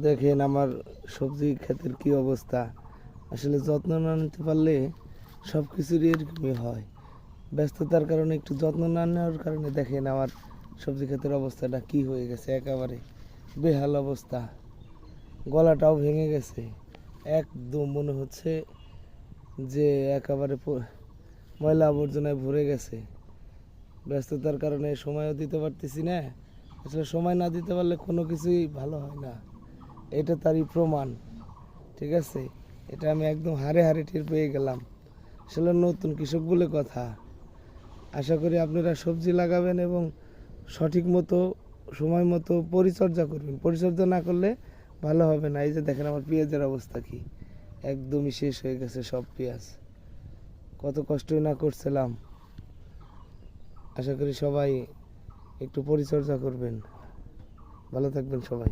দেখেন আমার সবজি ক্ষেতের কি অবস্থা। আসলে যত্ন না নিতে পারলে সব কিছুরই এরকমই হয়। ব্যস্ততার কারণে একটু যত্ন না নেওয়ার কারণে দেখেন আমার সবজি ক্ষেতের অবস্থাটা কি হয়ে গেছে, একেবারে বেহাল অবস্থা। গলাটাও ভেঙে গেছে, একদম মনে হচ্ছে যে একেবারে ময়লা আবর্জনায় ভরে গেছে। ব্যস্ততার কারণে সময়ও দিতে পারতেছি না। আসলে সময় না দিতে পারলে কোনো কিছুই ভালো হয় না, এটা তারই প্রমাণ। ঠিক আছে, এটা আমি একদম হাড়ে হাড়ে টের পেয়ে গেলাম। আসলে নতুন কৃষক বলে কথা। আশা করি আপনারা সবজি লাগাবেন এবং সঠিক মতো সময় মতো পরিচর্যা করবেন। পরিচর্যা না করলে ভালো হবে না। এই যে দেখেন আমার পেঁয়াজের অবস্থা কি, একদমই শেষ হয়ে গেছে সব পেঁয়াজ। কত কষ্টই না করছিলাম। আশা করি সবাই একটু পরিচর্যা করবেন। ভালো থাকবেন সবাই।